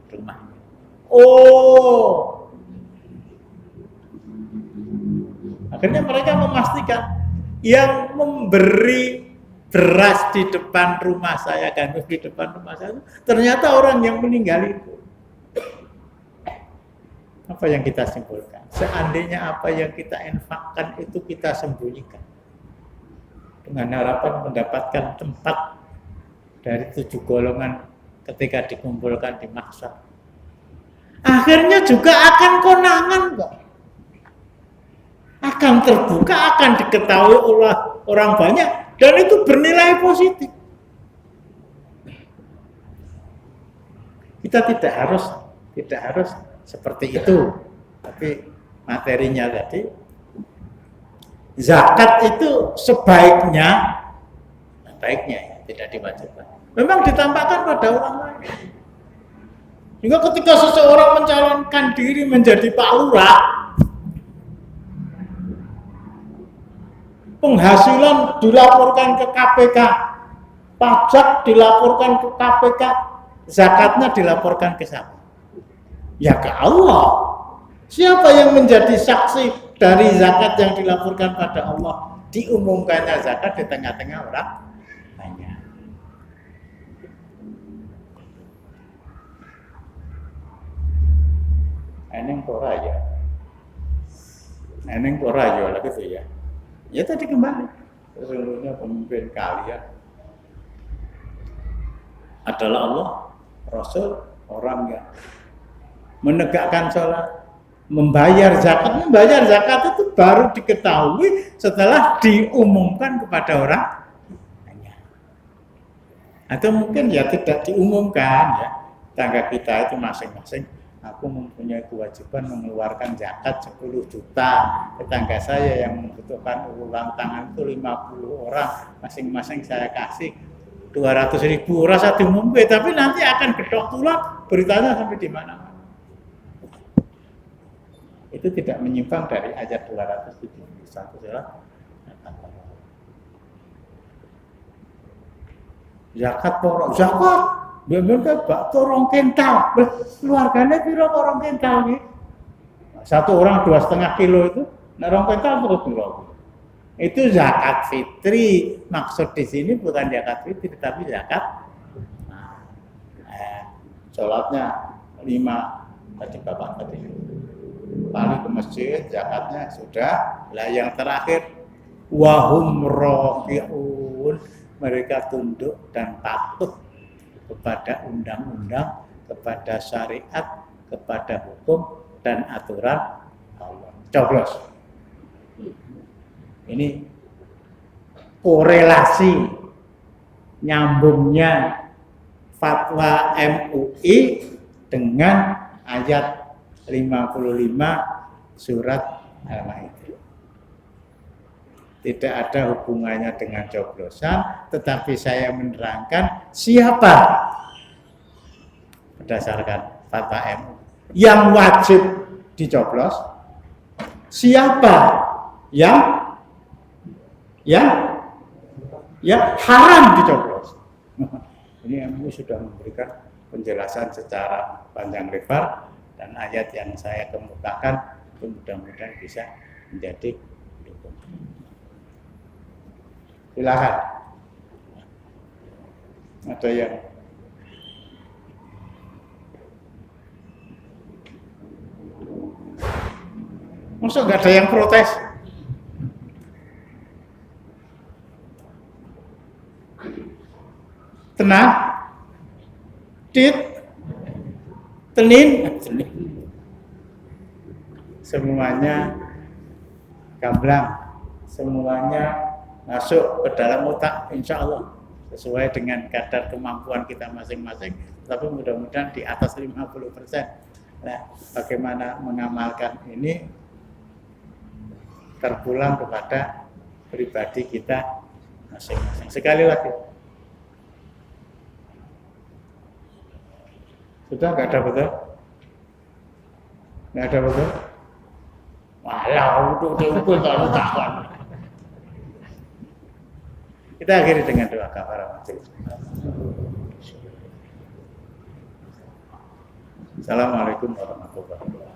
rumahnya. Oh, akhirnya mereka memastikan yang memberi beras di depan rumah saya, gandum di depan rumah saya, ternyata orang yang meninggal itu. Apa yang kita simpulkan? Seandainya apa yang kita infakkan itu kita sembunyikan, dengan harapan mendapatkan tempat dari 7 golongan ketika dikumpulkan di mahsyar. Akhirnya juga akan konangan kok. Akan terbuka, akan diketahui oleh orang banyak. Dan itu bernilai positif. Kita tidak harus seperti itu. Tapi materinya tadi, zakat itu sebaiknya ya, tidak diwajibkan. Memang ditampakkan pada orang lain. Sehingga ketika seseorang mencalonkan diri menjadi Pak Lurah, penghasilan dilaporkan ke KPK, pajak dilaporkan ke KPK, zakatnya dilaporkan ke siapa? Ya ke Allah. Siapa yang menjadi saksi dari zakat yang dilaporkan pada Allah? Diumumkannya zakat di tengah-tengah orang banyak. Eneng pora ya. Eneng pora ya lagi tuh ya. Ya tadi kembali, sesungguhnya pemimpin kalian adalah Allah, Rasul, orang yang menegakkan sholat, membayar zakat. Membayar zakat itu baru diketahui setelah diumumkan kepada orang banyak. Atau mungkin ya tidak diumumkan ya, tangga kita itu masing-masing. Aku mempunyai kewajiban mengeluarkan zakat 10 juta. Tetangga saya yang membutuhkan ulang tangan itu 50 orang. Masing-masing saya kasih 200.000. Rasa diumumkan, tapi nanti akan gedok tulang beritanya sampai di mana-mana. Itu tidak menyimpang dari ayat 271 surat. Zakat porok, zakat. Bener bak torong kental, keluarganya piro torong kental nih? Satu orang 2,5 kilo itu, torong kental terus dulu. Itu zakat fitri. Maksud di sini bukan zakat fitri, tapi zakat. Sholatnya 5 tadi bapak tadi. Balik ke masjid, zakatnya sudah. Lah yang terakhir, wahum raki'un, mereka tunduk dan patuh kepada undang-undang, kepada syariat, kepada hukum dan aturan Allah. Coblos. Ini korelasi nyambungnya fatwa MUI dengan ayat 55 surat Al-Maidah. Tidak ada hubungannya dengan coblosan, tetapi saya menerangkan siapa berdasarkan fatwa MUI yang wajib dicoblos, siapa yang haram dicoblos. Ini MUI sudah memberikan penjelasan secara panjang lebar, dan ayat yang saya kemukakan itu mudah-mudahan bisa menjadi pendukung. Silakan. Ada yang masa nggak ada yang protes? tenang, tit, tenin, semuanya gamblang, semuanya masuk ke dalam otak, insya Allah sesuai dengan kadar kemampuan kita masing-masing, tapi mudah-mudahan di atas 50%. Nah, bagaimana mengamalkan ini terpulang kepada pribadi kita masing-masing. Sekali lagi, sudah nggak ada betul? Nggak ada betul? Walau udah tahu takon. Kita akhiri dengan doa kafaraah majelis. Assalamualaikum warahmatullahi wabarakatuh.